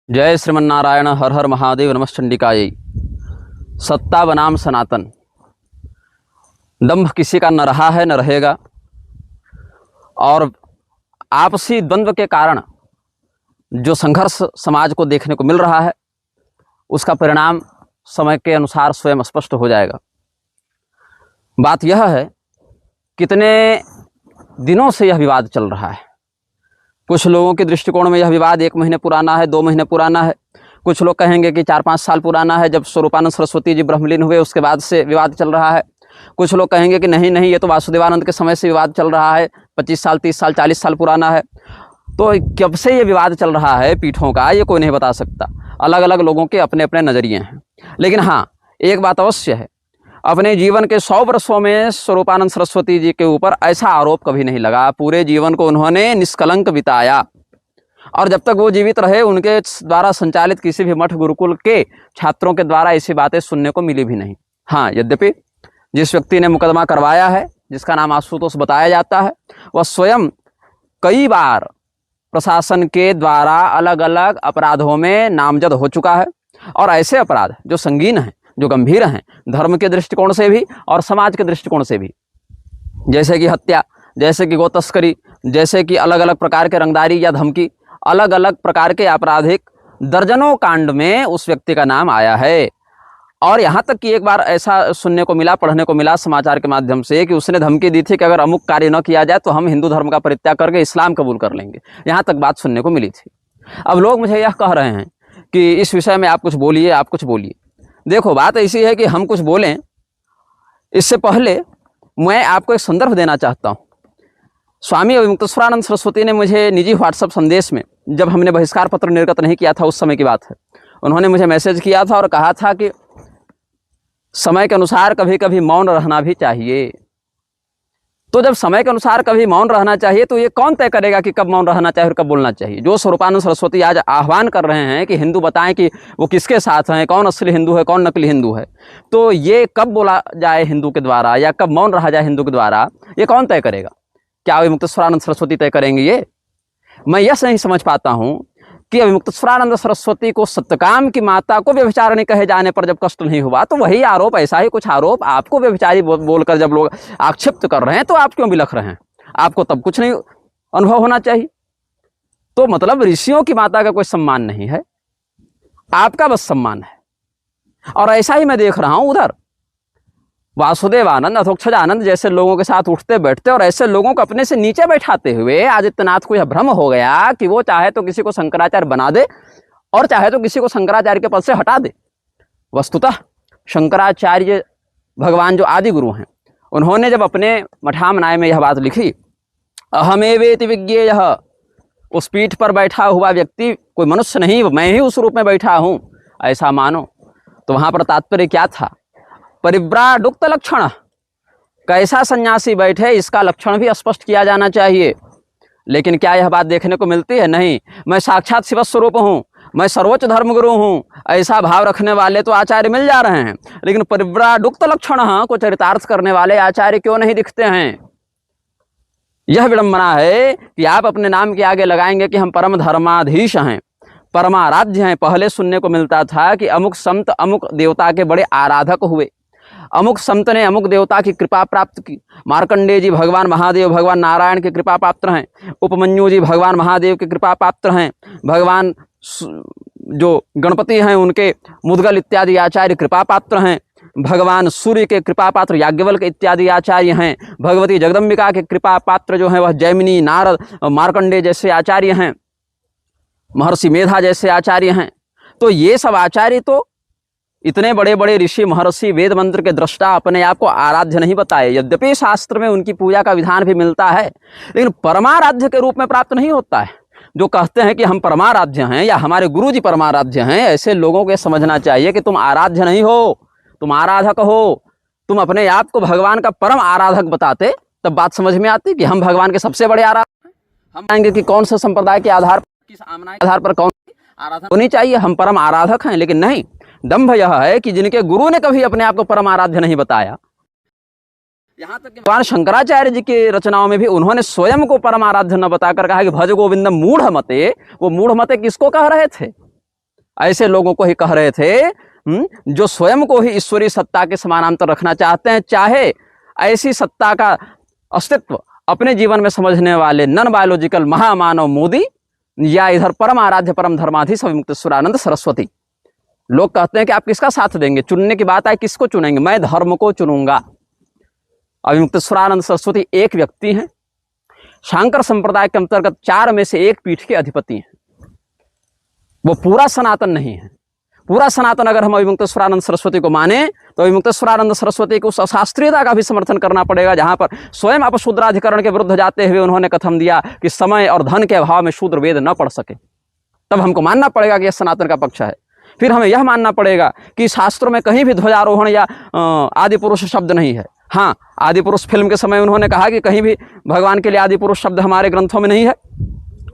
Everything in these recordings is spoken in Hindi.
जय श्रीमन्नारायण हर हर महादेव नमश्चंडिकायै। सत्ता बनाम सनातन। दंभ किसी का न रहा है न रहेगा, और आपसी द्वंद्व के कारण जो संघर्ष समाज को देखने को मिल रहा है उसका परिणाम समय के अनुसार स्वयं स्पष्ट हो जाएगा। बात यह है, कितने दिनों से यह विवाद चल रहा है। कुछ लोगों के दृष्टिकोण में यह विवाद 1 महीने पुराना है, 2 महीने पुराना है। कुछ लोग कहेंगे कि 4-5 साल पुराना है, जब स्वरूपानंद सरस्वती जी ब्रह्मलीन हुए उसके बाद से विवाद चल रहा है। कुछ लोग कहेंगे कि नहीं नहीं, ये तो वासुदेवानंद के समय से विवाद चल रहा है, 25 साल 30 साल 40 साल पुराना है। तो कब से ये विवाद चल रहा है पीठों का, ये कोई नहीं बता सकता। अलग अलग लोगों के अपने अपने नज़रिए हैं। लेकिन हाँ, एक बात अवश्य है, अपने जीवन के 100 वर्षों में स्वरूपानंद सरस्वती जी के ऊपर ऐसा आरोप कभी नहीं लगा। पूरे जीवन को उन्होंने निष्कलंक बिताया, और जब तक वो जीवित रहे उनके द्वारा संचालित किसी भी मठ गुरुकुल के छात्रों के द्वारा ऐसी बातें सुनने को मिली भी नहीं। हाँ, यद्यपि जिस व्यक्ति ने मुकदमा करवाया है, जिसका नाम आशुतोष बताया जाता है, वह स्वयं कई बार प्रशासन के द्वारा अलग अलग अपराधों में नामजद हो चुका है। और ऐसे अपराध जो संगीन हैं, जो गंभीर हैं, धर्म के दृष्टिकोण से भी और समाज के दृष्टिकोण से भी, जैसे कि हत्या, जैसे कि गो तस्करी, जैसे कि अलग अलग प्रकार के रंगदारी या धमकी, अलग अलग प्रकार के आपराधिक दर्जनों कांड में उस व्यक्ति का नाम आया है। और यहाँ तक कि एक बार ऐसा सुनने को मिला, पढ़ने को मिला समाचार के माध्यम से, कि उसने धमकी दी थी कि अगर अमुक कार्य न किया जाए तो हम हिंदू धर्म का परित्याग करके इस्लाम कबूल कर लेंगे। यहाँ तक बात सुनने को मिली थी। अब लोग मुझे यह कह रहे हैं कि इस विषय में आप कुछ बोलिए, आप कुछ बोलिए। देखो, बात ऐसी है कि हम कुछ बोलें, इससे पहले मैं आपको एक संदर्भ देना चाहता हूँ। स्वामी अविमुक्तेश्वरानंद सरस्वती ने मुझे निजी व्हाट्सएप संदेश में, जब हमने बहिष्कार पत्र निर्गत नहीं किया था उस समय की बात है, उन्होंने मुझे मैसेज किया था और कहा था कि समय के अनुसार कभी कभी मौन रहना भी चाहिए। तो जब समय के अनुसार कभी मौन रहना चाहिए, तो ये कौन तय करेगा कि कब मौन रहना चाहिए और कब बोलना चाहिए? जो स्वरूपानंद सरस्वती आज आह्वान कर रहे हैं कि हिंदू बताएं कि वो किसके साथ हैं, कौन असली हिंदू है, कौन नकली हिंदू है, तो ये कब बोला जाए हिंदू के द्वारा या कब मौन रहा जाए हिंदू के द्वारा, ये कौन तय करेगा? क्या अविमुक्तेश्वरानंद सरस्वती तय करेंगे ये? मैं यह नहीं समझ पाता हूँ कि अविमुक्तेश्वरानंद सरस्वती को सत्यकाम की माता को व्यभिचारिणी कहे जाने पर जब कष्ट नहीं हुआ, तो वही आरोप, ऐसा ही कुछ आरोप आपको व्यभिचारी बोलकर जब लोग आक्षेप कर रहे हैं, तो आप क्यों बिलख रहे हैं? आपको तब कुछ नहीं अनुभव होना चाहिए। तो मतलब ऋषियों की माता का कोई सम्मान नहीं है, आपका बस सम्मान है। और ऐसा ही मैं देख रहा हूं उधर वासुदेवानंद, अधोक्षजानंद जैसे लोगों के साथ उठते बैठते और ऐसे लोगों को अपने से नीचे बैठाते हुए आदित्यनाथ को यह भ्रम हो गया कि वो चाहे तो किसी को शंकराचार्य बना दे और चाहे तो किसी को शंकराचार्य के पद से हटा दे। वस्तुतः शंकराचार्य भगवान जो आदि गुरु हैं, उन्होंने जब अपने मठामनाय में यह बात लिखी, अहमेवेति विज्ञेयः, उस पीठ पर बैठा हुआ व्यक्ति कोई मनुष्य नहीं, मैं ही उस रूप में बैठा हूँ, ऐसा मानो, तो वहाँ पर तात्पर्य क्या था? परिव्राडुक्त लक्षण, कैसा सन्यासी बैठे इसका लक्षण भी स्पष्ट किया जाना चाहिए। लेकिन क्या यह बात देखने को मिलती है? नहीं। मैं साक्षात शिव स्वरूप हूँ, मैं सर्वोच्च धर्मगुरु हूँ, ऐसा भाव रखने वाले तो आचार्य मिल जा रहे हैं, लेकिन परिव्राडुक्त लक्षण को चरितार्थ करने वाले आचार्य क्यों नहीं दिखते हैं? यह विडंबना है कि आप अपने नाम के आगे लगाएंगे कि हम परम धर्माधीश हैं, परमाराध्य हैं। पहले सुनने को मिलता था कि अमुक संत अमुक देवता के बड़े आराधक हुए, अमुक संत ने अमुक देवता की कृपा प्राप्त की। मार्कंडेय जी भगवान महादेव, भगवान नारायण के कृपा पात्र हैं। उपमन्यु जी भगवान महादेव के कृपा पात्र हैं। भगवान जो गणपति हैं उनके मुद्गल इत्यादि आचार्य कृपा पात्र हैं। भगवान सूर्य के कृपा पात्र याज्ञवल्क्य इत्यादि आचार्य हैं। भगवती जगदम्बिका के कृपा पात्र जो हैं वह जैमिनी, नारद, मार्कंडेय जैसे आचार्य हैं, महर्षि मेधा जैसे आचार्य हैं। तो ये सब आचार्य तो इतने बड़े बड़े ऋषि, महर्षि, वेद मंत्र के दृष्टा अपने आप को आराध्य नहीं बताए। यद्यपि शास्त्र में उनकी पूजा का विधान भी मिलता है, लेकिन परमाराध्य के रूप में प्राप्त नहीं होता है। जो कहते हैं कि हम परमाराध्य हैं या हमारे गुरु जी परमाराध्य हैं, ऐसे लोगों को समझना चाहिए कि तुम आराध्य नहीं हो, तुम आराधक हो। तुम अपने आप को भगवान का परम आराधक बताते, तब बात समझ में आती कि हम भगवान के सबसे बड़े आराधक हैं। हम कहेंगे कि कौन से संप्रदाय के आधार पर, किस आमना के आधार पर कौन आराधना होनी चाहिए, हम परम आराधक हैं। लेकिन नहीं, दंभ यह है कि जिनके गुरु ने कभी अपने आप को परम आराध्य नहीं बताया। यहाँ तक कि भगवान शंकराचार्य जी की रचनाओं में भी उन्होंने स्वयं को परम आराध्य न बताकर कहा कि भज गोविंदम मूढ़ मते। वो मूढ़ मते किसको कह रहे थे? ऐसे लोगों को ही कह रहे थे जो स्वयं को ही ईश्वरीय सत्ता के समानांतर रखना चाहते हैं, चाहे ऐसी सत्ता का अस्तित्व अपने जीवन में समझने वाले नॉन बायोलॉजिकल महामानव मोदी या इधर परम आराध्य परम धर्माधीश अभिमुक्तेश्वरानंद सरस्वती। लोग कहते हैं कि आप किसका साथ देंगे, चुनने की बात आए किसको चुनेंगे, मैं धर्म को चुनूंगा। अभिमुक्तेश्वरानंद सरस्वती एक व्यक्ति हैं, शांकर संप्रदाय के अंतर्गत 4 में से एक पीठ के अधिपति हैं। वो पूरा सनातन नहीं है। पूरा सनातन अगर हम अभिमुक्तेश्वरानंद सरस्वती को माने तो अभिमुक्तेश्वरानंद सरस्वती को उस अशास्त्रीयता का भी समर्थन करना पड़ेगा जहां पर स्वयं अपशूद्राधिकरण के विरुद्ध जाते हुए उन्होंने कथन दिया कि समय और धन के अभाव में शूद्र वेद न पढ़ सके। तब हमको मानना पड़ेगा कि यह सनातन का पक्ष है। फिर हमें यह मानना पड़ेगा कि शास्त्रों में कहीं भी ध्वजारोहण या आदि पुरुष शब्द नहीं है। हाँ, आदि पुरुष फिल्म के समय उन्होंने कहा कि कहीं भी भगवान के लिए आदि पुरुष शब्द हमारे ग्रंथों में नहीं है।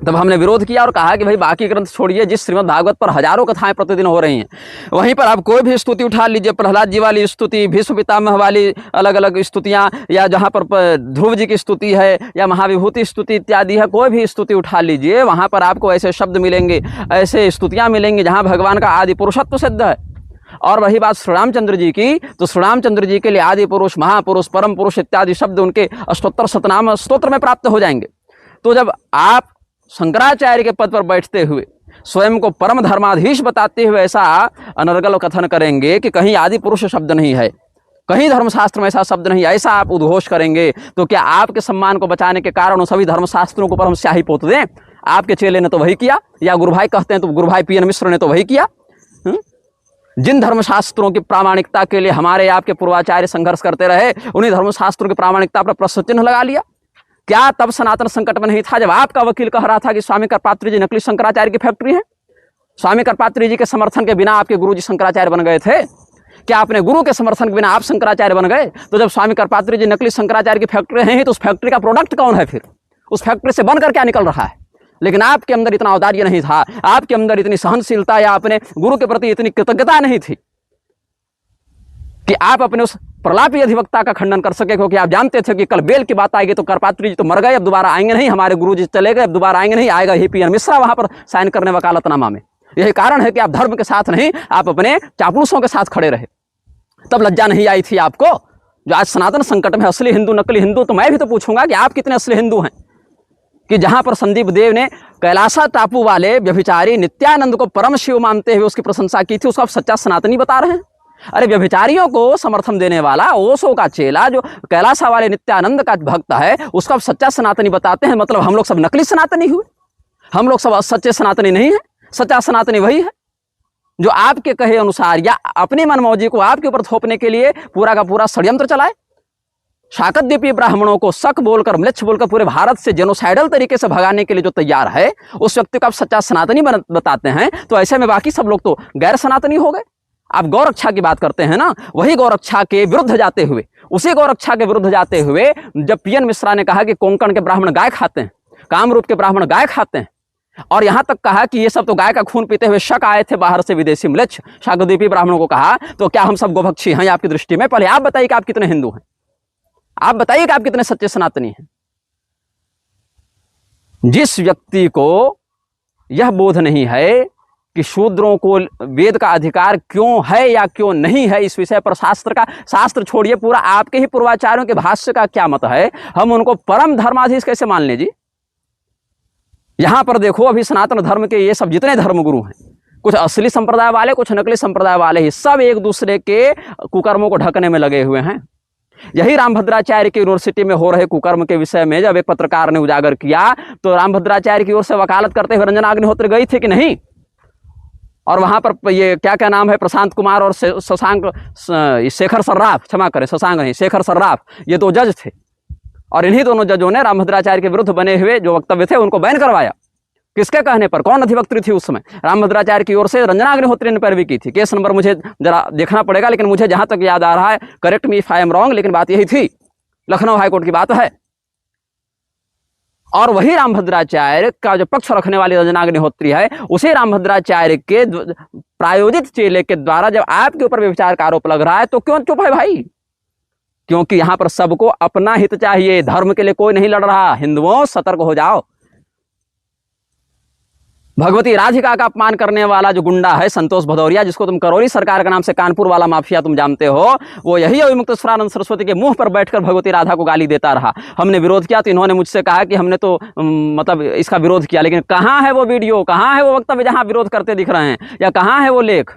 तब हमने विरोध किया और कहा कि भाई बाकी ग्रंथ छोड़िए, जिस श्रीमद् भागवत पर हजारों कथाएं प्रतिदिन हो रही हैं, वहीं पर आप कोई भी स्तुति उठा लीजिए, प्रहलाद जी वाली स्तुति, भीष्म पितामह वाली अलग अलग स्तुतियां, या जहां पर ध्रुव जी की स्तुति है या महाविभूति स्तुति इत्यादि है, कोई भी स्तुति उठा लीजिए, वहां पर आपको ऐसे शब्द मिलेंगे, ऐसे स्तुतियां मिलेंगी जहां भगवान का आदि पुरुषत्व सिद्ध है। और वही बात श्री रामचंद्र जी की, तो श्री रामचंद्र जी के लिए आदि पुरुष, महापुरुष, परम पुरुष इत्यादि शब्द उनके अष्टोत्तर शतनाम स्तोत्र में प्राप्त हो जाएंगे। तो जब आप शंकराचार्य के पद पर बैठते हुए स्वयं को परम धर्माधीश बताते हुए ऐसा अनर्गल कथन करेंगे कि कहीं आदि पुरुष शब्द नहीं है, कहीं धर्मशास्त्र में ऐसा शब्द नहीं, ऐसा आप उद्घोष करेंगे, तो क्या आपके सम्मान को बचाने के कारण उन सभी धर्मशास्त्रों को पर हम स्याही पोत दें? आपके चेले ने तो वही किया, या गुरु भाई कहते हैं तो गुरु भाई पीएन मिश्र ने तो वही किया। जिन धर्मशास्त्रों की प्रामाणिकता के लिए हमारे आपके पूर्वाचार्य संघर्ष करते रहे, उन्हीं धर्मशास्त्रों की प्रामाणिकता पर प्रश्न चिन्ह लगा लिया। क्या तब सनातन संकट में नहीं था जब आपका वकील कह रहा था कि स्वामी करपात्री जी नकली शंकराचार्य की फैक्ट्री है? स्वामी करपात्री जी के समर्थन के बिना आपके गुरु जी शंकराचार्य बन गए थे? क्या अपने गुरु के समर्थन के बिना आप शंकराचार्य बन गए? तो जब स्वामी करपात्री जी नकली शंकराचार्य की फैक्ट्री है तो उस फैक्ट्री का प्रोडक्ट कौन है? फिर उस फैक्ट्री से बनकर क्या निकल रहा है? लेकिन आपके अंदर इतना औदार्य नहीं था, आपके अंदर इतनी सहनशीलता या अपने गुरु के प्रति इतनी कृतज्ञता नहीं थी कि आप अपने उस प्रलापी अधिवक्ता का खंडन कर सके, क्योंकि आप जानते थे कि कल बेल की बात आएगी तो करपात्री जी तो मर गए, अब दोबारा आएंगे नहीं, हमारे गुरु जी चले गए, अब दोबारा आएंगे नहीं, आएगा ही पीएन मिश्रा वहां पर साइन करने वकालतनामा में। यही कारण है कि आप धर्म के साथ नहीं, आप अपने चापलूसों के साथ खड़े रहे। तब लज्जा नहीं आई थी आपको? जो आज सनातन संकट में असली हिंदू नकली हिंदू, तो मैं भी तो पूछूंगा कि आप कितने असली हिंदू हैं कि जहां पर संदीप देव ने कैलासा टापू वाले व्यभिचारी नित्यानंद को परम शिव मानते हुए उसकी प्रशंसा की थी, उसको आप सच्चा सनातनी बता रहे हैं? अरे व्यभिचारियों को समर्थन देने वाला ओशो का चेला जो कैलासा वाले नित्यानंद का भक्त है, उसको आप सच्चा सनातनी बताते हैं? मतलब हम लोग सब नकली सनातनी हुए? हम लोग सब सच्चे सनातनी नहीं है? सच्चा सनातनी वही है जो आपके कहे अनुसार या अपनी मनमौजी को आपके ऊपर थोपने के लिए पूरा का पूरा षड्यंत्र चलाए। शाकद्वीपीय ब्राह्मणों को शक बोलकर, म्लेच्छ बोलकर पूरे भारत से जेनोसाइडल तरीके से भगाने के लिए जो तैयार है, उस व्यक्ति को आप सच्चा सनातनी बताते हैं, तो ऐसे में बाकी सब लोग तो गैर सनातनी हो गए। आप गौरक्षा की बात करते हैं ना, वही गौरक्षा के विरुद्ध जाते हुए, उसी गौरक्षा के विरुद्ध जाते हुए जब पीएन मिश्रा ने कहा कि कोंकण के ब्राह्मण गाय खाते हैं, कामरूप के ब्राह्मण गाय खाते हैं, और यहां तक कहा कि ये सब तो गाय का खून पीते हुए शक आए थे बाहर से विदेशी म्लेच्छ शाकद्वीपीय ब्राह्मणों को कहा, तो क्या हम सब गोभक्षी हैं आपकी दृष्टि में? पहले आप बताइए कि आप कितने हिंदू हैं, आप बताइए कि आप कितने सच्चे सनातनी हैं। जिस व्यक्ति को यह बोध नहीं है कि शूद्रों को वेद का अधिकार क्यों है या क्यों नहीं है, इस विषय पर शास्त्र छोड़िए, पूरा आपके ही पूर्वाचार्यों के भाष्य का क्या मत है, हम उनको परम धर्माधीश कैसे मान लें जी? यहां पर देखो, अभी सनातन धर्म के ये सब जितने धर्मगुरु हैं, कुछ असली संप्रदाय वाले, कुछ नकली संप्रदाय वाले, ही सब एक दूसरे के कुकर्मों को ढकने में लगे हुए हैं। यही रामभद्राचार्य की यूनिवर्सिटी में हो रहे कुकर्म के विषय में जब एक पत्रकार ने उजागर किया, तो रामभद्राचार्य की ओर से वकालत करते हुए रंजना अग्निहोत्री गई थी कि नहीं? और वहां पर ये क्या नाम है, प्रशांत कुमार और शशांक, शेखर सर्राफ, क्षमा करें शशांक नहीं, शेखर सर्राफ, ये दो जज थे, और इन्हीं दोनों जजों ने रामभद्राचार्य के विरुद्ध बने हुए जो वक्तव्य थे उनको बैन करवाया। किसके कहने पर? कौन अधिवक्त्री थी उस समय? रामभद्राचार्य की ओर से रंजना अग्निहोत्री ने पैरवी की थी। केस नंबर मुझे जरा देखना पड़ेगा, लेकिन मुझे जहां तक याद आ रहा है, correct me if I am wrong, लेकिन बात यही थी, लखनऊ हाईकोर्ट की बात है। और वही रामभद्राचार्य का जो पक्ष रखने वाली रंजना अग्निहोत्री है, उसी रामभद्राचार्य के प्रायोजित चेले के द्वारा जब आपके ऊपर व्यभिचार का आरोप लग रहा है, तो क्यों चुप है भाई? क्योंकि यहां पर सबको अपना हित चाहिए, धर्म के लिए कोई नहीं लड़ रहा। हिंदुओं सतर्क हो जाओ। भगवती राधिका का अपमान करने वाला जो गुंडा है संतोष भदौरिया, जिसको तुम करौली सरकार के नाम से कानपुर वाला माफिया तुम जानते हो, वो यही अभिमुक्तेश्वरानंद सरस्वती के मुंह पर बैठकर भगवती राधा को गाली देता रहा। हमने विरोध किया तो इन्होंने मुझसे कहा कि हमने तो मतलब इसका विरोध किया, लेकिन कहाँ है वो वीडियो, कहाँ है वो वक्तव्य जहाँ विरोध करते दिख रहे हैं, या कहाँ है वो लेख,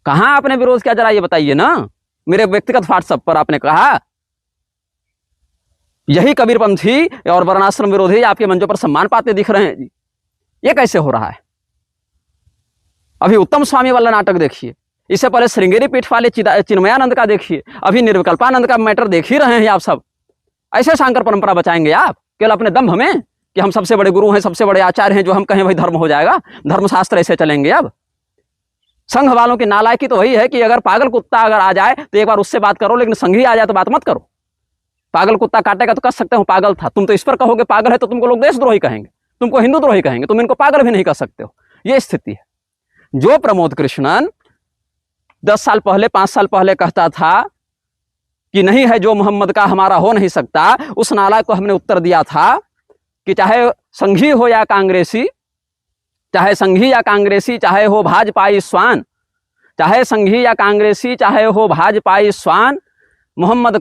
कहाँ आपने विरोध किया, जरा ये बताइए ना। मेरे व्यक्तिगत व्हाट्सएप पर आपने कहा यही कबीरपंथी और वर्णाश्रम विरोधी आपके मंचों पर सम्मान पाते दिख रहे हैं जी। ये कैसे हो रहा है? अभी उत्तम स्वामी वाला नाटक देखिए, इससे पहले श्रृंगेरी पीठ वाले चिन्मयानंद का देखिए, अभी निर्विकल्पानंद का मैटर देख ही रहे हैं आप सब। ऐसे शांकर परंपरा बचाएंगे आप केवल अपने दम्भ में कि हम सबसे बड़े गुरु हैं, सबसे बड़े आचार्य हैं, जो हम कहें वही धर्म हो जाएगा, धर्मशास्त्र ऐसे चलेंगे। अब संघ वालों की नालायकी तो वही है कि अगर पागल कुत्ता अगर आ जाए तो एक बार उससे बात करो, लेकिन संघी आ जाए तो बात मत करो। पागल कुत्ता काटेगा तो कह सकते हो पागल था, तुम तो इस पर कहोगे पागल है तो तुमको लोग देशद्रोही कहेंगे, तुमको हिंदू द्रोही कहेंगे, तुम इनको पागल भी नहीं कर सकते हो। ये स्थिति है। जो प्रमोद कृष्णन 10 साल पहले 5 साल पहले कहता था कि नहीं है जो मोहम्मद का हमारा हो नहीं सकता, उस नालायक को हमने उत्तर दिया था कि चाहे संघी हो या कांग्रेसी, चाहे संघी या कांग्रेसी, चाहे हो भाजपाई स्वान, चाहे संघी या कांग्रेसी, चाहे हो भाजपाई स्वान, मोहम्मद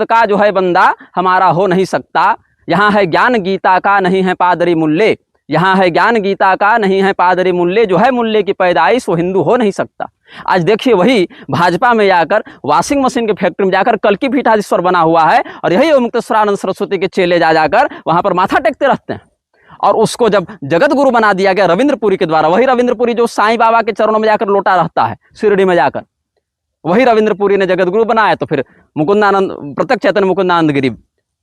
का जो है बंदा हमारा हो नहीं सकता। यहाँ है ज्ञान गीता का, नहीं है पादरी मुल्ले, यहाँ है ज्ञान गीता का, नहीं है पादरी मुल्ले, जो है मुल्ले की पैदाइश वो हिंदू हो नहीं सकता। आज देखिए वही भाजपा में जाकर वाशिंग मशीन के फैक्ट्री में जाकर कल की पीठाधीश्वर बना हुआ है, और यही अभिमुक्तेश्वरानंद सरस्वती के चेले जाकर वहां पर माथा टेकते रहते हैं। और उसको जब जगत गुरु बना दिया गया रविंद्रपुरी के द्वारा, वही रविंद्रपुरी जो साईं बाबा के चरणों में जाकर लोटा रहता है शिरडी में जाकर, वही रविंद्रपुरी ने जगत गुरु बनाया, तो फिर मुकुंदानंद प्रत्यक्ष चैतन्य मुकुंदानंद गिरी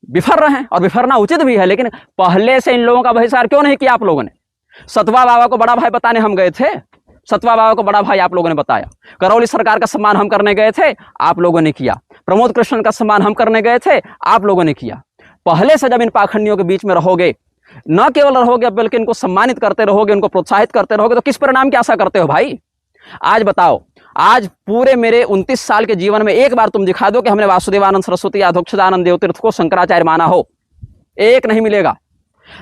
बिफर रहे हैं, और बिफरना उचित भी है। लेकिन पहले से इन लोगों का बहिष्कार क्यों नहीं किया आप लोगों ने? सतवा बाबा को बड़ा भाई बताने हम गए थे, सतवा बाबा को बड़ा भाई आप लोगों ने बताया। करौली सरकार का सम्मान हम करने गए थे, आप लोगों ने किया। प्रमोद कृष्ण का सम्मान हम करने गए थे, आप लोगों ने किया। पहले से जब इन पाखंडियों के बीच में रहोगे, न केवल रहोगे बल्कि इनको सम्मानित करते रहोगे, उनको प्रोत्साहित करते रहोगे, तो किस परिणाम की आशा करते हो भाई? आज बताओ, आज पूरे मेरे 29 साल के जीवन में एक बार तुम दिखा दो कि हमने वासुदेवानंद सरस्वती, अधोक्षजानंद देवतीर्थ को शंकराचार्य माना हो, एक नहीं मिलेगा।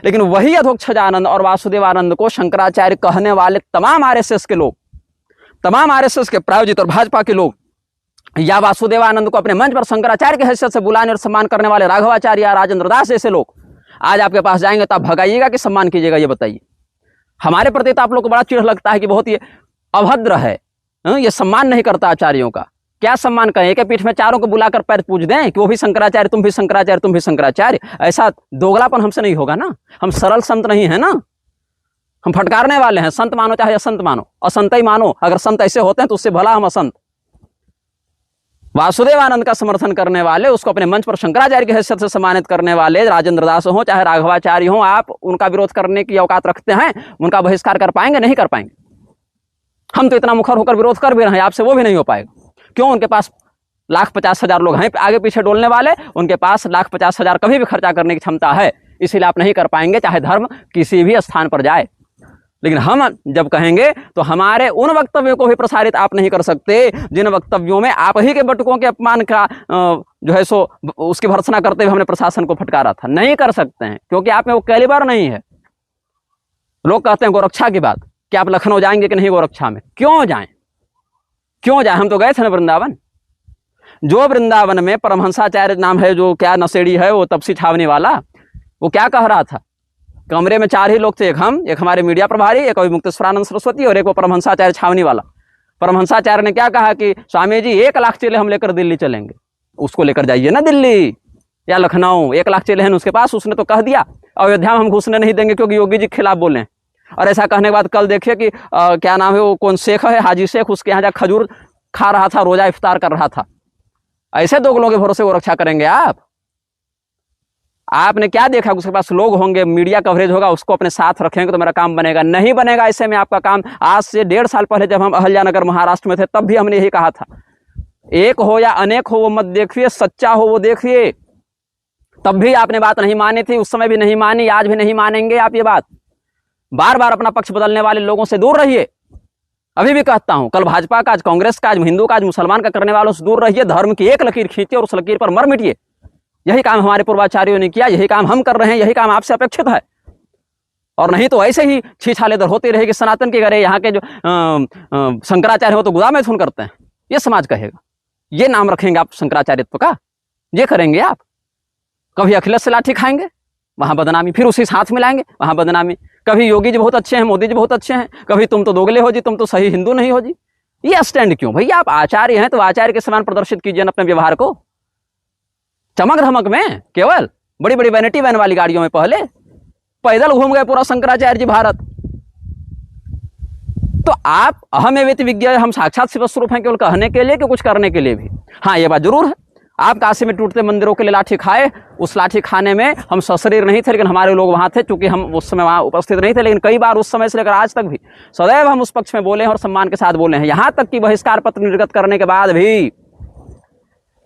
लेकिन वही अधोक्षजानंद और वासुदेवानंद को शंकराचार्य कहने वाले तमाम आरएसएस के लोग, तमाम आरएसएस के प्रायोजित और भाजपा के लोग, या वासुदेवानंद को अपने मंच पर शंकराचार्य की हैसियत से बुलाने और सम्मान करने वाले राघवाचार्य या राजेंद्र दास जैसे लोग आज आपके पास जाएंगे तो आप भगाइएगा कि सम्मान कीजिएगा? ये बताइए। हमारे प्रति तो आप लोग को बड़ा चिढ़ लगता है कि बहुत ये अभद्र है, ये सम्मान नहीं करता आचार्यों का। क्या सम्मान कहें कि पीठ में चारों को बुलाकर पैर पूज दें कि वो भी शंकराचार्य, तुम भी शंकराचार्य, तुम भी शंकराचार्य? ऐसा दोगलापन हमसे नहीं होगा ना। हम सरल संत नहीं है ना, हम फटकारने वाले हैं। संत मानो चाहे असंत मानो, असंत ही मानो। अगर संत ऐसे होते हैं तो उससे भला हम असंत। वासुदेवानंद का समर्थन करने वाले, उसको अपने मंच पर शंकराचार्य की हैसियत से सम्मानित करने वाले राजेंद्र दास हो चाहे राघवाचार्य हो, आप उनका विरोध करने की औकात रखते हैं? उनका बहिष्कार कर पाएंगे? नहीं कर पाएंगे। हम तो इतना मुखर होकर विरोध कर भी रहे हैं, आपसे वो भी नहीं हो पाएगा। क्यों? उनके पास 1,50,000 लोग हैं आगे पीछे डोलने वाले, उनके पास 1,50,000 कभी भी खर्चा करने की क्षमता है, इसीलिए आप नहीं कर पाएंगे, चाहे धर्म किसी भी स्थान पर जाए। लेकिन हम जब कहेंगे तो हमारे उन वक्तव्यों को भी प्रसारित आप नहीं कर सकते जिन वक्तव्यों में आप ही के बटुकों के अपमान का जो है सो उसकी भर्त्सना करते हुए हमने प्रशासन को फटकारा था। नहीं कर सकते हैं, क्योंकि आप में वो कैलिबर नहीं है। लोग कहते हैं गोरक्षा की बात, कि आप लखनऊ जाएंगे कि नहीं गोरक्षा में? क्यों जाएं? क्यों जाएं? हम तो गए थे ना वृंदावन। जो वृंदावन में परमहंसाचार्य नाम है, जो क्या नशेड़ी है वो तपसी छावनी वाला, वो क्या कह रहा था? कमरे में 4 ही लोग थे, एक हम, एक हमारे मीडिया प्रभारी, एक अभिमुक्तेश्वरानंद सरस्वती और एक वो परमहंसाचार्य छावनी वाला। परमहंसाचार्य ने क्या कहा कि स्वामी जी 1 लाख चेले हम लेकर दिल्ली चलेंगे। उसको लेकर जाइए ना दिल्ली या लखनऊ, 1 लाख चेले हैं उसके पास। उसने तो कह दिया अयोध्या में हम घुसने नहीं देंगे क्योंकि योगी जी के खिलाफ बोले। और ऐसा कहने के बाद कल देखिए कि क्या नाम है वो, कौन शेख है, हाजी शेख, उसके यहाँ जा खजूर खा रहा था, रोजा इफ्तार कर रहा था। ऐसे दोगलों के भरोसे वो रक्षा करेंगे आप? आपने क्या देखा? उसके पास लोग होंगे, मीडिया कवरेज होगा, उसको अपने साथ रखेंगे तो मेरा काम बनेगा? नहीं बनेगा। ऐसे में आपका काम, आज से 1.5 साल पहले जब हम अहल्यानगर महाराष्ट्र में थे तब भी हमने यही कहा था, एक हो या अनेक हो वो मत देखिए, सच्चा हो वो देखिए। तब भी आपने बात नहीं मानी थी, उस समय भी नहीं मानी, आज भी नहीं मानेंगे आप ये बात। बार बार अपना पक्ष बदलने वाले लोगों से दूर रहिए। अभी भी कहता हूं, कल भाजपा का, आज कांग्रेस का, आज हिंदू का, आज मुसलमान का करने वालों से दूर रहिए। धर्म की एक लकीर खींचिए और उस लकीर पर मर मिटिए। यही काम हमारे पूर्वाचार्यों ने किया, यही काम हम कर रहे हैं, यही काम आपसे अपेक्षित है। और नहीं तो ऐसे ही छीछालेदर होती रहेगी सनातन के घरे। यहाँ के जो शंकराचार्य हो तो गुदामे सुन करते हैं, ये समाज कहेगा। ये नाम रखेंगे आप शंकराचार्यत्व का, ये करेंगे आप। कभी अखिलेश से लाठी खाएंगे, वहां बदनामी, फिर उसी साथ मिलाएंगे, वहां बदनामी। कभी योगी जी बहुत अच्छे हैं, मोदी जी बहुत अच्छे हैं, कभी तुम तो दोगले हो जी, तुम तो सही हिंदू नहीं हो जी। ये स्टैंड क्यों भैया? आप आचार्य हैं तो आचार्य के समान प्रदर्शित कीजिए ना अपने व्यवहार को। चमक धमक में केवल बड़ी बड़ी वैनिटी वैन वाली गाड़ियों में पहले पैदल घूम गए पूरा शंकराचार्य जी भारत। तो आप अहमेवेति विज्ञ, हम साक्षात शिव स्वरूप हैं, केवल कहने के लिए कि कुछ करने के लिए भी। हाँ, ये बात जरूर है, आप काशी में टूटते मंदिरों के लिए लाठी खाए। उस लाठी खाने में हम सशरीर नहीं थे, लेकिन हमारे लोग वहां थे, चूंकि हम उस समय वहां उपस्थित नहीं थे। लेकिन कई बार उस समय से लेकर आज तक भी सदैव हम उस पक्ष में बोले हैं और सम्मान के साथ बोले हैं। यहां तक कि बहिष्कार पत्र निर्गत करने के बाद भी,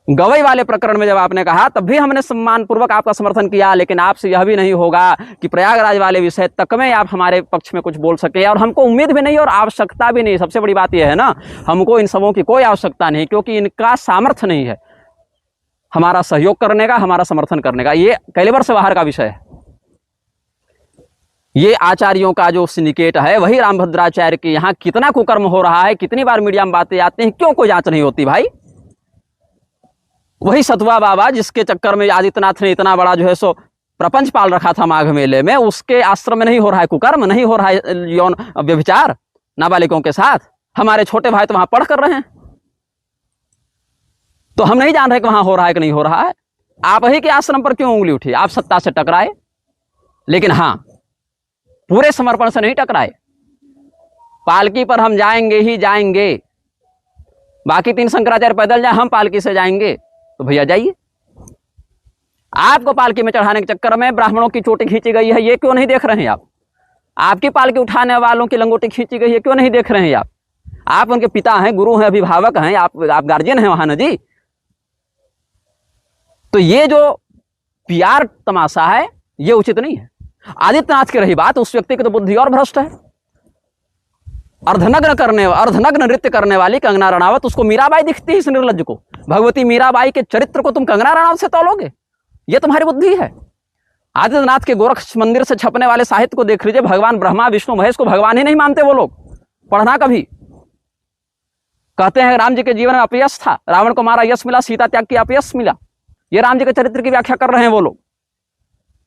गवई वाले प्रकरण में जब आपने कहा, तब भी हमने सम्मान पूर्वक आपका समर्थन किया। लेकिन आपसे यह भी नहीं होगा कि प्रयागराज वाले विषय तक में आप हमारे पक्ष में कुछ बोल सके, और हमको उम्मीद भी नहीं और आवश्यकता भी नहीं। सबसे बड़ी बात यह है ना, हमको इन सबों की कोई आवश्यकता नहीं, क्योंकि इनका सामर्थ्य नहीं है हमारा सहयोग करने का, हमारा समर्थन करने का। ये कैलिबर से बाहर का विषय है। ये आचार्यों का जो सिंडिकेट है, वही रामभद्राचार्य के यहाँ कितना कुकर्म हो रहा है, कितनी बार मीडिया में बातें आती हैं, क्यों कोई जांच नहीं होती भाई? वही सतवा बाबा जिसके चक्कर में आदित्यनाथ ने इतना बड़ा जो है सो प्रपंच पाल रखा था माघ मेले में, उसके आश्रम में नहीं हो रहा है कुकर्म, नहीं हो रहा है यौन व्यभिचार नाबालिगों के साथ। हमारे छोटे भाई तो वहां पढ़ कर रहे हैं, तो हम नहीं जान रहे कि वहां हो रहा है कि नहीं हो रहा है। आप ही के आश्रम पर क्यों उंगली उठी? आप सत्ता से टकराए, लेकिन हाँ, पूरे समर्पण से नहीं टकराए। पालकी पर हम जाएंगे ही जाएंगे, बाकी 3 शंकराचार्य पैदल जाए, हम पालकी से जाएंगे, तो भैया जाइए। आपको पालकी में चढ़ाने के चक्कर में ब्राह्मणों की चोटी खींची गई है, ये क्यों नहीं देख रहे हैं आप? आपकी पालकी उठाने वालों की लंगोटी खींची गई है, क्यों नहीं देख रहे हैं आप? आप उनके पिता हैं, गुरु हैं, अभिभावक हैं, आप गार्जियन हैं वहां ना जी। तो ये जो पीआर तमाशा है, ये उचित नहीं है। आदित्यनाथ की रही बात, उस व्यक्ति की तो बुद्धि और भ्रष्ट है। अर्धनग्न नृत्य करने वाली कंगना रणावत, उसको मीराबाई दिखती है इस निर्लज्ज को। भगवती मीराबाई के चरित्र को तुम कंगना रणावत से तौलोगे? ये तुम्हारी बुद्धि है। आदित्यनाथ के गोरख मंदिर से छपने वाले साहित्य को देख लीजिए, भगवान ब्रह्मा विष्णु महेश को भगवान ही नहीं मानते वो लोग। पढ़ना कभी। कहते हैं राम जी के जीवन में अपयश था, रावण को मारा यश मिला, सीता त्याग की अपयश मिला। ये राम जी के चरित्र की व्याख्या कर रहे हैं वो लोग।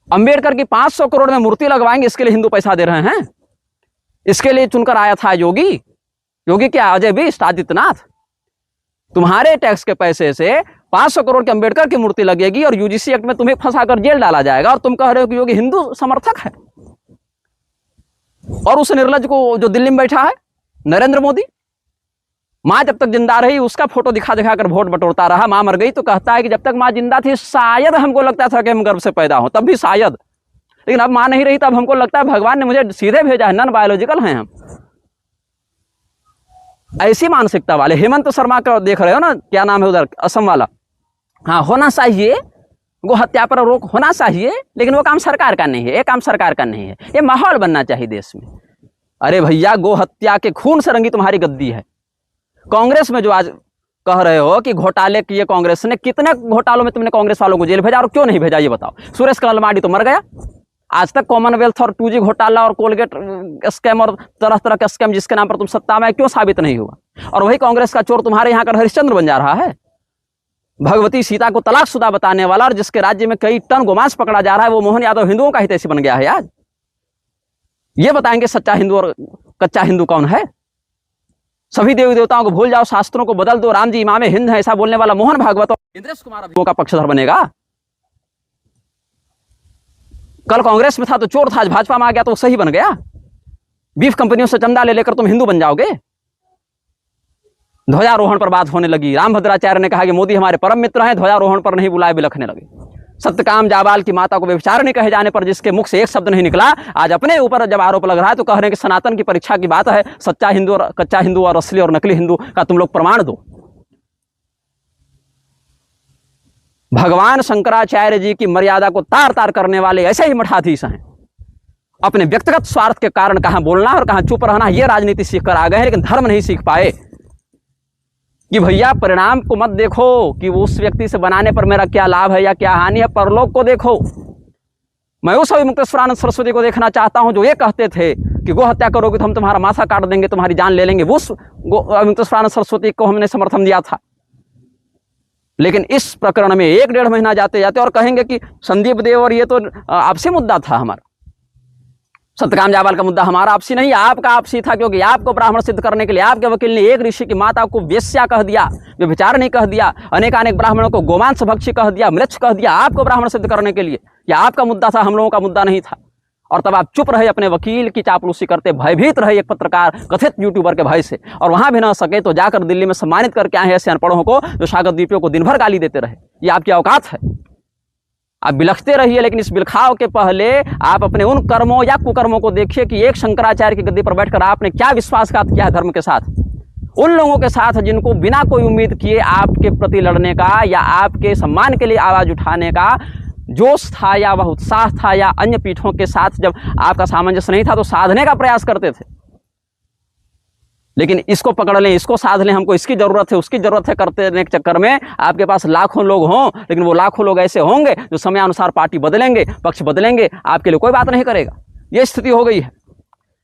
अंबेडकर की 500 करोड़ में मूर्ति लगवाएंगे, इसके लिए हिंदू पैसा दे रहे हैं। इसके लिए चुनकर आया था योगी। योगी क्या? अजय बिष्ट, आदित्यनाथ। तुम्हारे टैक्स के पैसे से 500 करोड़ की अंबेडकर की मूर्ति लगेगी और यूजीसी एक्ट में तुम्हें फंसाकर जेल डाला जाएगा, और तुम कह रहे हो कि योगी हिंदू समर्थक है। और उस निर्लज्ज को जो दिल्ली में बैठा है, नरेंद्र मोदी, माँ जब तक जिंदा रही उसका फोटो दिखा दिखा कर वोट बटोरता रहा। माँ मर गई तो कहता है कि जब तक माँ जिंदा थी शायद हमको लगता था कि हम गर्भ से पैदा हों, तब भी शायद, लेकिन अब माँ नहीं रही तब हमको लगता है भगवान ने मुझे सीधे भेजा है, नॉन बायोलॉजिकल हैं हम। ऐसी मानसिकता वाले हेमंत शर्मा का देख रहे हो ना, क्या नाम है उधर, असम वाला। हाँ, होना चाहिए गो हत्या पर रोक, होना चाहिए, लेकिन वो काम सरकार का नहीं है, ये काम सरकार का नहीं है, ये माहौल बनना चाहिए देश में। अरे भैया, गो हत्या के खून से रंगी तुम्हारी गद्दी है। कांग्रेस में जो आज कह रहे हो कि घोटाले किए कांग्रेस ने, कितने घोटालों में तुमने कांग्रेस वालों को जेल भेजा और क्यों नहीं भेजा, ये बताओ। सुरेश कलमाडी तो मर गया, आज तक कॉमनवेल्थ और 2G घोटाला और कोलगेट स्कैम और तरह तरह का स्कैम जिसके नाम पर तुम सत्ता में क्यों साबित नहीं हुआ? और वही कांग्रेस का चोर तुम्हारे यहाँ का हरिश्चंद्र बन जा रहा है। भगवती सीता को तलाकशुदा बताने वाला और जिसके राज्य में कई टन गोमांस पकड़ा जा रहा है, वो मोहन यादव हिंदुओं का हितैषी बन गया है आज। ये बताएंगे सच्चा हिंदू और कच्चा हिंदू कौन है? सभी देवी देवताओं को भूल जाओ, शास्त्रों को बदल दो, राम जी इमाम हिंद है, ऐसा बोलने वाला मोहन भागवत और इंद्रेश कुमार का पक्षधर बनेगा? कल कांग्रेस में था तो चोर था, आज भाजपा में आ गया तो सही बन गया? बीफ कंपनियों से चंदा ले लेकर तुम हिंदू बन जाओगे? ध्वजारोहण पर बात होने लगी, रामभद्राचार्य ने कहा कि मोदी हमारे परम मित्र हैं, ध्वजारोहण पर नहीं बुलाए, बिलखने लगे। सत्यकाम जाबाल की माता को व्यभिचारिणी कहे जाने पर जिसके मुख से एक शब्द नहीं निकला, आज अपने ऊपर जब आरोप लग रहा है तो कह रहे हैं कि सनातन की परीक्षा की बात है, सच्चा हिंदू और कच्चा हिंदू और असली और नकली हिंदू का तुम लोग प्रमाण दो। भगवान शंकराचार्य जी की मर्यादा को तार तार करने वाले ऐसे ही मठाधीश हैं। अपने व्यक्तिगत स्वार्थ के कारण कहां बोलना और कहां चुप रहना, ये राजनीति सीख कर आ गए हैं, लेकिन धर्म नहीं सीख पाए। कि भैया परिणाम को मत देखो कि उस व्यक्ति से बनाने पर मेरा क्या लाभ है या क्या हानि है, परलोक को देखो। मैं उस अविमुक्तेश्वरानंद सरस्वती को देखना चाहता हूं जो ये कहते थे कि गो हत्या करोगे तो हम तुम्हारा माथा काट देंगे, तुम्हारी जान ले लेंगे। उस अविमुक्तेश्वरानंद सरस्वती को हमने समर्थन दिया था। लेकिन इस प्रकरण में 1-1.5 महीना जाते जाते और कहेंगे कि संदीप देव और ये तो आपसी मुद्दा था हमारा, सत्यकाम जायवाल का मुद्दा हमारा आपसी नहीं, आपका आपसी था, क्योंकि आपको ब्राह्मण सिद्ध करने के लिए आपके वकील ने एक ऋषि की माता को वेश्या कह दिया, व्यभिचारिणी कह दिया, अनेकानेक ब्राह्मणों को गोमांस भक्षी कह दिया, म्लेच्छ कह दिया, आपको ब्राह्मण सिद्ध करने के लिए। यह आपका मुद्दा था, हम लोगों का मुद्दा नहीं था। और तब आप चुप रहे, अपने वकील की चापलूसी करते, भयभीत रहे एक पत्रकार कथित यूट्यूबर के भय से, और वहां भी ना सके तो जाकर दिल्ली में सम्मानित करके आए ऐसे अनपढ़ों को जो सागरद्वीपियों को दिन भर गाली देते रहे। ये आपकी औकात है। आप बिलखते रहिए, लेकिन इस बिलखाव के पहले आप अपने उन कर्मों या कुकर्मों को देखिए कि एक शंकराचार्य की गद्दी पर बैठकर आपने क्या विश्वासघात किया है धर्म के साथ, उन लोगों के साथ जिनको बिना कोई उम्मीद किए आपके प्रति लड़ने का या आपके सम्मान के लिए आवाज उठाने का जोश था या वह उत्साह था, या अन्य पीठों के साथ जब आपका सामंजस्य नहीं था तो साधने का प्रयास करते थे। लेकिन इसको पकड़ लें, इसको साध लें, हमको इसकी जरूरत है, उसकी जरूरत है करते रहने के चक्कर में आपके पास लाखों लोग हों, लेकिन वो लाखों लोग ऐसे होंगे जो समयानुसार पार्टी बदलेंगे, पक्ष बदलेंगे, आपके लिए कोई बात नहीं करेगा। ये स्थिति हो गई है।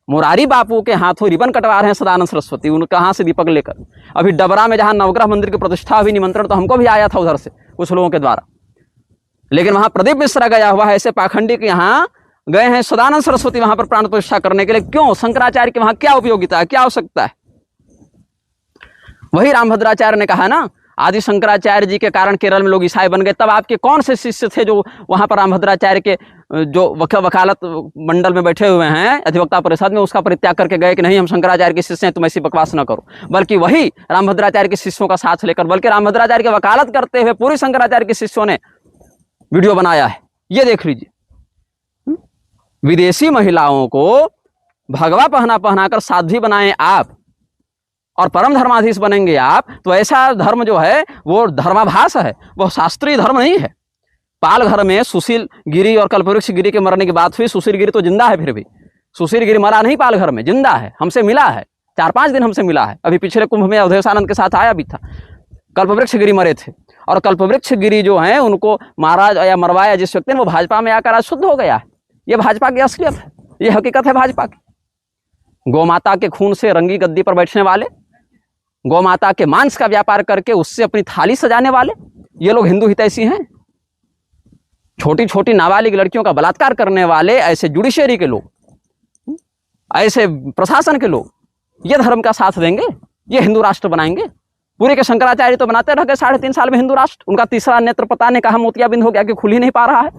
मुरारी बापू के हाथों रिबन कटवा रहे हैं सदानंद सरस्वती, उन कहाँ से दीपक लेकर। अभी डबरा में जहाँ नवग्रह मंदिर की प्रतिष्ठा हुई, निमंत्रण तो हमको भी आया था उधर से कुछ लोगों के द्वारा, लेकिन वहां प्रदीप मिश्रा गया हुआ है ऐसे पाखंडी के यहाँ गए हैं सदानंद सरस्वती वहां पर प्राण प्रतिष्ठा करने के लिए। क्यों? शंकराचार्य के वहां क्या उपयोगिता है, क्या आवश्यकता है? वही रामभद्राचार्य ने कहा ना, आदि शंकराचार्य जी के कारण केरल में लोग ईसाई बन गए। तब आपके कौन से शिष्य थे जो वहां पर रामभद्राचार्य के जो वकालत मंडल में बैठे हुए हैं अधिवक्ता परिषद में, उसका परित्याग करके गए कि नहीं हम शंकराचार्य के शिष्य हैं, तुम ऐसी बकवास न करो, बल्कि वही रामभद्राचार्य के शिष्यों का साथ लेकर, बल्कि रामभद्राचार्य की वकालत करते हुए पूरी शंकराचार्य के शिष्यों ने वीडियो बनाया है। ये देख लीजिए। विदेशी महिलाओं को भगवा पहनाकर साध्वी बनाएं आप और परम धर्माधीश बनेंगे आप, तो ऐसा धर्म जो है वो धर्माभास है, वो शास्त्रीय धर्म नहीं है। पालघर में सुशील गिरी और कल्पवृक्ष गिरी के मरने की बात हुई। सुशील गिरी तो जिंदा है, फिर भी सुशील गिरी मरा नहीं, पालघर में जिंदा है, हमसे मिला है, 4-5 दिन हमसे मिला है। अभी पिछले कुंभ में अवधेशानंद के साथ आया भी था। कल्पवृक्ष गिरी मरे थे, और कल्पवृक्ष गिरी जो है उनको मारा या मरवाया जिस व्यक्ति ने, वो भाजपा में आकर आज शुद्ध हो गया है। ये भाजपा की असलियत है, ये हकीकत है भाजपा की। गौमाता के खून से रंगी गद्दी पर बैठने वाले, गौमाता के मांस का व्यापार करके उससे अपनी थाली सजाने वाले, ये लोग हिंदू हितैषी हैं। छोटी छोटी नाबालिग लड़कियों का बलात्कार करने वाले ऐसे जुडिशरी के लोग, ऐसे प्रशासन के लोग, ये धर्म का साथ देंगे? ये हिंदू राष्ट्र बनाएंगे? पूरे के शंकराचार्य तो बनाते रह गए 3.5 साल में हिंदू राष्ट्र। उनका तीसरा नेत्र पता नहीं कहा मोतियाबिंद हो गया कि खुल ही नहीं पा रहा है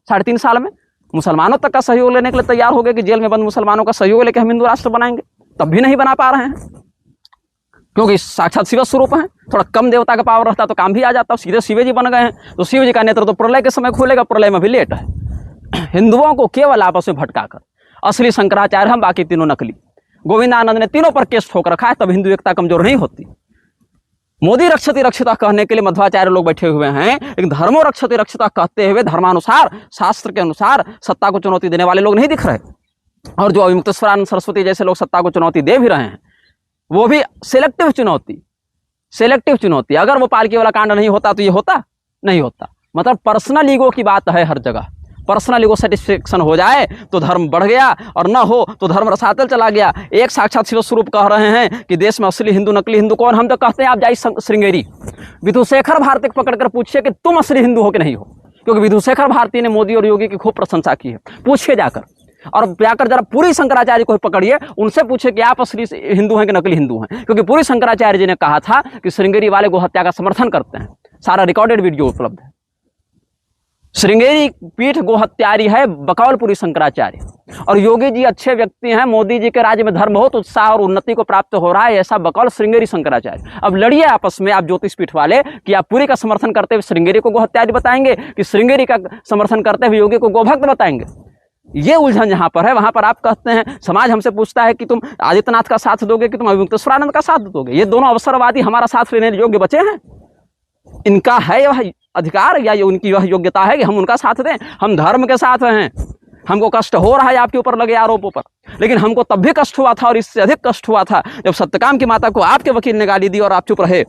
3.5 साल में। मुसलमानों तक का सहयोग लेने के लिए तैयार हो गए कि जेल में बंद मुसलमानों का सहयोग लेकर हम हिंदू राष्ट्र बनाएंगे, तब भी नहीं बना पा रहे हैं, क्योंकि साक्षात शिव स्वरूप हैं। थोड़ा कम देवता का पावर रहता तो काम भी आ जाता। सीधे शिव जी बन गए हैं, तो शिव जी का नेत्र तो प्रलय के समय खोलेगा, प्रलय में भी लेट है। हिंदुओं को केवल आपस में भटकाकर, असली शंकराचार्य हम, बाकी तीनों नकली। गोविंदानंद ने तीनों पर केस ठोक रखा है, तब हिंदू एकता कमजोर नहीं होती। मोदी रक्षति रक्षिता कहने के लिए मध्वाचार्य लोग बैठे हुए हैं, लेकिन धर्मो रक्षति रक्षिता कहते हुए धर्मानुसार, शास्त्र के अनुसार सत्ता को चुनौती देने वाले लोग नहीं दिख रहे। और जो अविमुक्तेश्वरानंद सरस्वती जैसे लोग सत्ता को चुनौती दे भी रहे हैं, वो भी सिलेक्टिव चुनौती, सिलेक्टिव चुनौती। अगर वो पालकी वाला कांड नहीं होता तो ये होता नहीं होता। मतलब पर्सनल ईगो की बात है हर जगह। पर्सनल ईगो सेटिस्फेक्शन हो जाए तो धर्म बढ़ गया, और न हो तो धर्म रसातल चला गया। एक साक्षात शिव स्वरूप कह रहे हैं कि देश में असली हिंदू नकली हिंदू कौन? हम तो कहते हैं आप जाइए श्रृंगेरी, विधुशेखर भारती को पकड़कर पूछिए कि तुम असली हिंदू हो कि नहीं हो, क्योंकि विधुशेखर भारती ने मोदी और योगी की खूब प्रशंसा की है। पूछिए जाकर, और जाकर जरा पूरी शंकराचार्य को पकड़िए, उनसे पूछे कि आप असली हिंदू हैं कि नकली हिंदू हैं, क्योंकि पूरी शंकराचार्य जी ने कहा था कि श्रृंगेरी वाले गो हत्या का समर्थन करते हैं। सारा रिकॉर्डेड वीडियो उपलब्ध है। श्रृंगेरी पीठ गोहत्यारी है, बकौलपुरी शंकराचार्य। और योगी जी अच्छे व्यक्ति हैं, मोदी जी के राज्य में धर्म बहुत उत्साह और उन्नति को प्राप्त हो रहा है, ऐसा बकौल श्रृंगेरी शंकराचार्य। अब लड़िए आपस में आप ज्योतिष पीठ वाले कि आप पूरी का समर्थन करते हुए श्रृंगेरी को गोहत्यारी बताएंगे कि श्रृंगेरी का समर्थन करते हुए योगी को गोभक्त बताएंगे। ये उलझन जहां पर है, वहां पर आप कहते हैं, समाज हमसे पूछता है कि तुम आदित्यनाथ का साथ दोगे कि तुम अविमुक्तेश्वरानंद का साथ दोगे। ये दोनों अवसरवादी हमारा साथ लेने योग्य बचे हैं? इनका है वह अधिकार या ये उनकी वह योग्यता है कि हम उनका साथ दें? हम धर्म के साथ हैं। हमको कष्ट हो रहा है आपके ऊपर लगे आरोपों पर, लेकिन हमको तब भी कष्ट हुआ था और इससे अधिक कष्ट हुआ था जब सत्यकाम की माता को आपके वकील ने गाली दी और आप चुप रहे।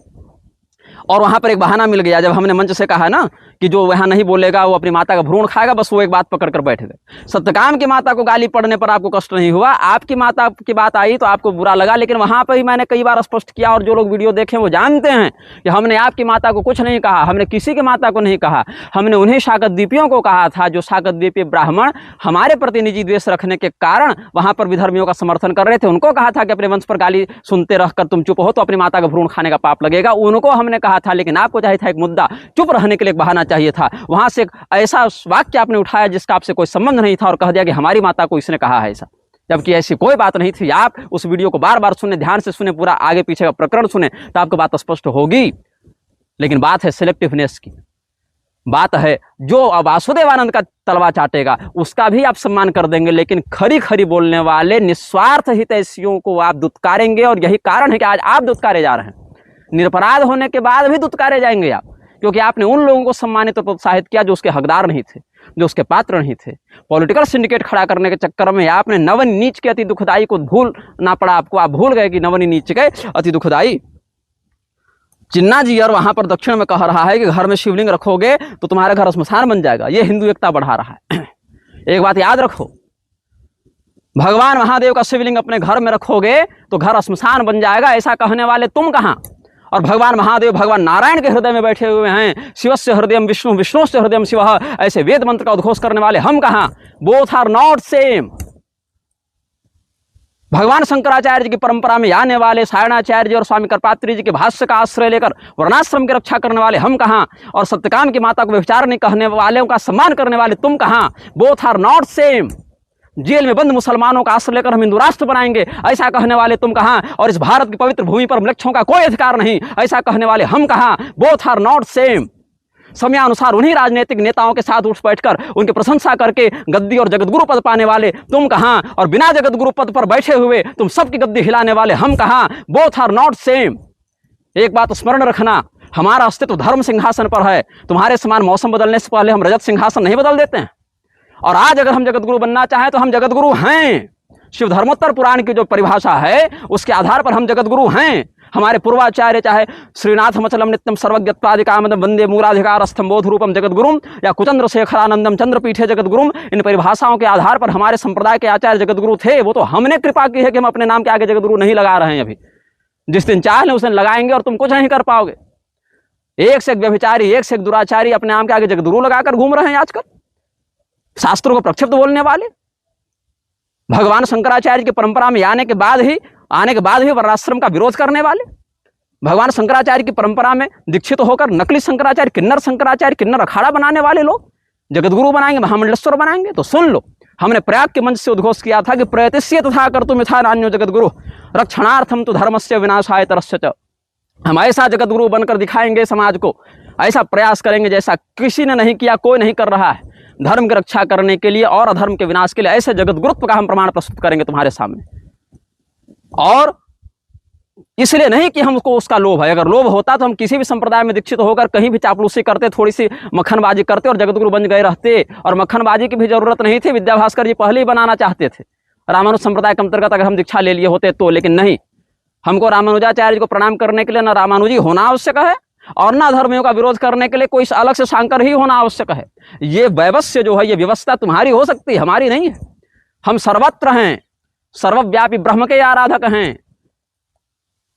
और वहां पर एक बहाना मिल गया, जब हमने मंच से कहा ना कि जो वहाँ नहीं बोलेगा वो अपनी माता का भ्रूण खाएगा, बस वो एक बात पकड़ कर बैठ गए। सत्यकाम की माता को गाली पड़ने पर आपको कष्ट नहीं हुआ, आपकी माता की बात आई तो आपको बुरा लगा, लेकिन वहाँ पर ही मैंने कई बार स्पष्ट किया और जो लोग वीडियो देखें वो जानते हैं कि हमने आपकी माता को कुछ नहीं कहा, हमने किसी की माता को नहीं कहा। हमने उन्हीं शाकतद्वीपियों को कहा था जो शाकतद्वीपीय ब्राह्मण हमारे प्रति निजी द्वेष रखने के कारण वहाँ पर विधर्मियों का समर्थन कर रहे थे। उनको कहा था कि अपने वंश पर गाली सुनते रहकर तुम चुप हो तो अपनी माता का भ्रूण खाने का पाप लगेगा, उनको हमने कहा था। लेकिन आपको चाहिए था एक मुद्दा, चुप रहने के लिए एक बहाना चाहिए था। वहां से एक ऐसा वाक्य आपने उठाया जिसका आपसे कोई संबंध नहीं था और कह दिया कि हमारी माता को इसने कहा है ऐसा, जबकि ऐसी कोई बात नहीं थी। आप उस वीडियो को बार बार सुने, ध्यान से सुने, पूरा आगे पीछे का प्रकरण सुने तो आपको बात स्पष्ट होगी। लेकिन बात है सिलेक्टिवनेस की, बात है जो वासुदेवानंद का तलवा चाटेगा उसका भी आप सम्मान कर देंगे, लेकिन खरी खरी बोलने वाले निस्वार्थ हितैषियों को आप दुत्कारेंगे। और यही कारण है कि आज आप दुत्कारे जा रहे हैं, निरपराध होने के बाद भी दुत्कारे जाएंगे आप, क्योंकि आपने उन लोगों को सम्मानित और प्रोत्साहित किया जो उसके हकदार नहीं थे, जो उसके पात्र नहीं थे। पॉलिटिकल सिंडिकेट खड़ा करने के चक्कर में आपने नवन नीच के अति दुखदाई को भूलना पड़ा आपको। आप भूल गए कि नवन नीच के अति दुखदाई। चिन्ना जी और वहां पर दक्षिण में कह रहा है कि घर में शिवलिंग रखोगे तो तुम्हारा घर श्मशान बन जाएगा। ये हिंदू एकता बढ़ा रहा है। एक बात याद रखो, भगवान महादेव का शिवलिंग अपने घर में रखोगे तो घर श्मशान बन जाएगा, ऐसा कहने वाले तुम कहां? और भगवान महादेव भगवान नारायण के हृदय में बैठे हुए हैं। शिवस्य हृदयम विष्णु, विष्णु से हृदयम शिवः, ऐसे वेद मंत्र का उद्घोष करने वाले हम कहां? Both are not same. भगवान शंकराचार्य जी की परंपरा में आने वाले सायणाचार्य जी और स्वामी करपात्री जी के भाष्य का आश्रय लेकर वर्णाश्रम की रक्षा करने वाले हम कहां? और सत्यकाम की माता को व्यभिचार नहीं कहने वालों का सम्मान करने वाले तुम कहां? Both are not same. Jail में बंद मुसलमानों का आश्रय लेकर हम हिंदू राष्ट्र बनाएंगे, ऐसा कहने वाले तुम कहां? और इस भारत की पवित्र भूमि पर मृक्षों का कोई अधिकार नहीं, ऐसा कहने वाले हम कहां? Both are not same. समयानुसार उन्हीं राजनीतिक नेताओं के साथ उठ बैठकर उनकी प्रशंसा करके गद्दी और जगतगुरु पद पाने वाले तुम कहां? और बिना जगतगुरु पद पर बैठे हुए तुम सबकी गद्दी हिलाने वाले हम कहां? Both are not same. एक बात स्मरण रखना, हमारा अस्तित्व धर्म सिंहासन पर है। तुम्हारे समान मौसम बदलने से पहले हम रजत सिंहासन नहीं बदल देते हैं। और आज अगर हम जगतगुरु बनना चाहें तो हम जगतगुरु हैं। शिव धर्मोत्तर पुराण की जो परिभाषा है उसके आधार पर हम जगतगुरु हैं। हमारे पूर्वाचार्य चाहे श्रीनाथ मचलम नित्यम सर्वज्ञत्वादिकामदम वंदे मूलाधिकार स्तंभोध रूपम जगतगुरुम या कुचंद्र शेखरानंदम चंद्रपीठे जगतगुरुम, इन परिभाषाओं के आधार पर हमारे संप्रदाय के आचार्य जगतगुरु थे। वो तो हमने कृपा की है कि हम अपने नाम के आगे जगतगुरु नहीं लगा रहे हैं। अभी जिस दिन चाहे उस दिन लगाएंगे और तुम कुछ नहीं कर पाओगे। एक से एक व्यभिचारी, एक से एक दुराचारी अपने नाम के आगे जगतगुरु लगाकर घूम रहे हैं आजकल, शास्त्रों को प्रक्षिप्त बोलने वाले। भगवान शंकराचार्य की परंपरा में आने के बाद ही वर्णाश्रम का विरोध करने वाले, भगवान शंकराचार्य की परंपरा में दीक्षित होकर नकली शंकराचार्य, किन्नर अखाड़ा बनाने वाले लोग जगतगुरु बनाएंगे, महामंडलेश्वर बनाएंगे। तो सुन लो, हमने प्रयाग के मंच से उद्घोष किया था कि प्रयतिष्य तथा कर्तुम यथा नान्यो जगतगुरु रक्षणार्थम तो धर्मस्य विनाशाय तरस्य च। हम ऐसा जगतगुरु बनकर दिखाएंगे समाज को, ऐसा प्रयास करेंगे जैसा किसी ने नहीं किया, कोई नहीं कर रहा है। धर्म की रक्षा करने के लिए और अधर्म के विनाश के लिए ऐसे जगतगुरुत्व का हम प्रमाण प्रस्तुत करेंगे तुम्हारे सामने। और इसलिए नहीं कि हमको उसका लोभ है, अगर लोभ होता तो हम किसी भी संप्रदाय में दीक्षित होकर कहीं भी चापलूसी करते, थोड़ी सी मक्खनबाजी करते और जगतगुरु बन गए रहते। और मक्खनबाजी की भी जरूरत नहीं थी, विद्याभास्कर जी पहले ही बनाना चाहते थे रामानुज संप्रदाय के अंतर्गत अगर हम दीक्षा ले लिए होते तो। लेकिन नहीं, हमको रामानुजाचार्य जी को प्रणाम करने के लिए न रामानुजी होना आवश्यक है और न धर्मियों का विरोध करने के लिए कोई अलग से शांकर ही होना आवश्यक है। ये वैवस्य जो है, ये व्यवस्था तुम्हारी हो सकती है, हमारी नहीं है। हम सर्वत्र हैं, सर्वव्यापी ब्रह्म के आराधक हैं।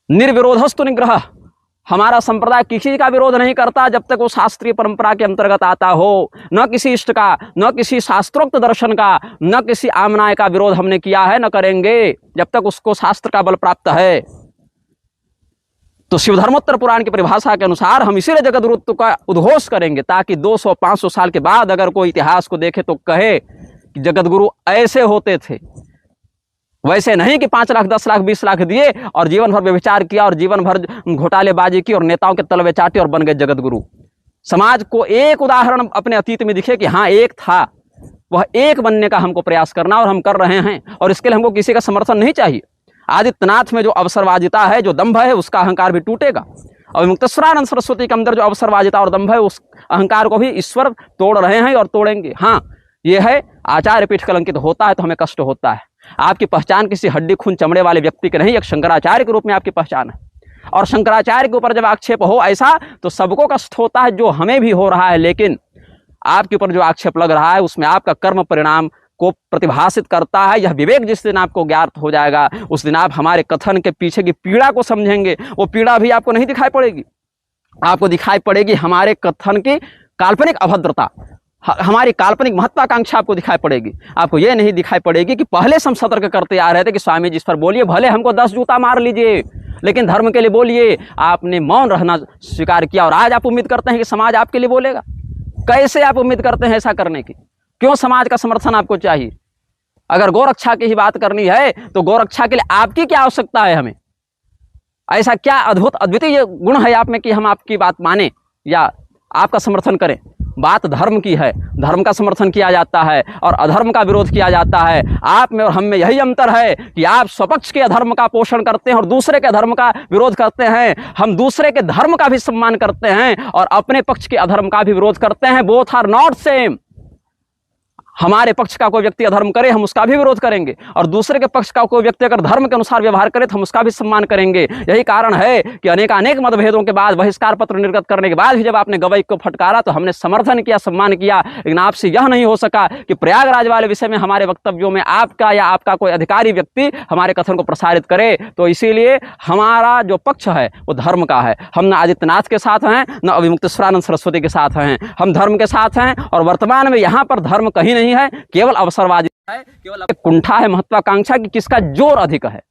निर्विरोधस्तु निग्रह, हमारा संप्रदाय किसी का विरोध नहीं करता जब तक वो शास्त्रीय परंपरा के अंतर्गत आता हो। न किसी इष्ट का, न किसी शास्त्रोक्त दर्शन का, न किसी आमनाय का विरोध हमने किया है, न करेंगे जब तक उसको शास्त्र का बल प्राप्त है। तो शिवधर्मोत्तर पुराण की परिभाषा के अनुसार हम इसीलिए जगतगुरुत्व का उद्घोष करेंगे, ताकि 200-500 साल के बाद अगर कोई इतिहास को देखे तो कहे कि जगतगुरु ऐसे होते थे। वैसे नहीं कि 5 लाख 10 लाख 20 लाख दिए और जीवन भर व्यभिचार किया और जीवन भर घोटालेबाजी की और नेताओं के तलवे चाटे और बन गए जगतगुरु। समाज को एक उदाहरण अपने अतीत में दिखे कि हाँ एक था, वह एक बनने का हमको प्रयास करना और हम कर रहे हैं। और इसके लिए हमको किसी का समर्थन नहीं चाहिए। आदित्यनाथ में जो अवसरवादिता है, जो दंभ है, उसका अहंकार भी टूटेगा। और मुक्तेश्वरानंद सरस्वती के अंदर जो अवसरवादिता और दंभ है, उस अहंकार को भी ईश्वर तोड़ रहे हैं और तोड़ेंगे। हाँ, ये है आचार्य पीठ कलंकित होता है तो हमें कष्ट होता है। आपकी पहचान किसी हड्डी खून चमड़े वाले व्यक्ति की नहीं, एक शंकराचार्य के रूप में आपकी पहचान है। और शंकराचार्य के ऊपर जब आक्षेप हो ऐसा तो सबको कष्ट होता है, जो हमें भी हो रहा है। लेकिन आपके ऊपर जो आक्षेप लग रहा है उसमें आपका कर्म परिणाम को प्रतिभाषित करता है। यह विवेक जिस दिन आपको ज्ञात हो जाएगा उस दिन आप हमारे कथन के पीछे की पीड़ा को समझेंगे। वो पीड़ा भी आपको नहीं दिखाई पड़ेगी, आपको दिखाई पड़ेगी हमारे कथन की काल्पनिक अभद्रता, हमारी काल्पनिक महत्वाकांक्षा आपको दिखाई पड़ेगी। आपको यह नहीं दिखाई पड़ेगी कि पहले से हम सतर्क करते आ रहे थे कि स्वामी जी इस पर बोलिए, भले हमको 10 जूता मार लीजिए लेकिन धर्म के लिए बोलिए। आपने मौन रहना स्वीकार किया और आज आप उम्मीद करते हैं कि समाज आपके लिए बोलेगा। कैसे आप उम्मीद करते हैं ऐसा करने की? क्यों समाज का समर्थन आपको चाहिए? अगर गौरक्षा की ही बात करनी है तो गौरक्षा के लिए आपकी क्या आवश्यकता है? हमें ऐसा क्या अद्भुत अद्वितीय गुण है आप में कि हम आपकी बात माने या आपका समर्थन करें? बात धर्म की है, धर्म का समर्थन किया जाता है और अधर्म का विरोध किया जाता है। आप में और हम में यही अंतर है कि आप स्वपक्ष के अधर्म का पोषण करते हैं और दूसरे के धर्म का विरोध करते हैं। हम दूसरे के धर्म का भी सम्मान करते हैं और अपने पक्ष के अधर्म का भी विरोध करते हैं। Both are not same. हमारे पक्ष का कोई व्यक्ति अधर्म करे हम उसका भी विरोध करेंगे और दूसरे के पक्ष का कोई व्यक्ति अगर धर्म के अनुसार व्यवहार करे तो हम उसका भी सम्मान करेंगे। यही कारण है कि अनेक मतभेदों के बाद, बहिष्कार पत्र निर्गत करने के बाद भी जब आपने गवई को फटकारा तो हमने समर्थन किया, सम्मान किया। लेकिन आपसे यह नहीं हो सका कि प्रयागराज वाले विषय में हमारे वक्तव्यों में आपका या आपका कोई अधिकारी व्यक्ति हमारे कथन को प्रसारित करे। तो इसीलिए हमारा जो पक्ष है वो धर्म का है। हम न आदित्यनाथ के साथ हैं न अभिमुक्तेश्वरानंद सरस्वती के साथ हैं, हम धर्म के साथ हैं। और वर्तमान में यहाँ पर धर्म कहीं नहीं है, केवल अवसरवादी है, केवल कुंठा है महत्वाकांक्षा की किसका जोर अधिक है।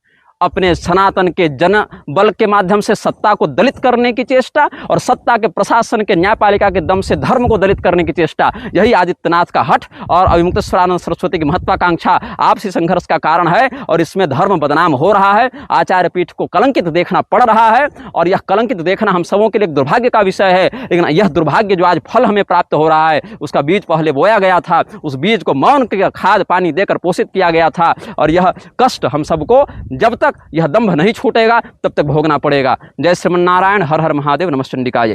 अपने सनातन के जन बल के माध्यम से सत्ता को दलित करने की चेष्टा और सत्ता के प्रशासन के न्यायपालिका के दम से धर्म को दलित करने की चेष्टा, यही आदित्यनाथ का हठ और अभिमुक्तेश्वरानंद सरस्वती की महत्वाकांक्षा आपसी संघर्ष का कारण है। और इसमें धर्म बदनाम हो रहा है, आचार्य पीठ को कलंकित देखना पड़ रहा है और यह कलंकित देखना हम सबों के लिए दुर्भाग्य का विषय है। लेकिन यह दुर्भाग्य जो आज फल हमें प्राप्त हो रहा है उसका बीज पहले बोया गया था, उस बीज को मौन के खाद पानी देकर पोषित किया गया था और यह कष्ट हम सबको जब तक यह दंभ नहीं छूटेगा तब तक भोगना पड़ेगा। जय श्रीमन्नारायण, हर हर महादेव, नमः चंडिकाय।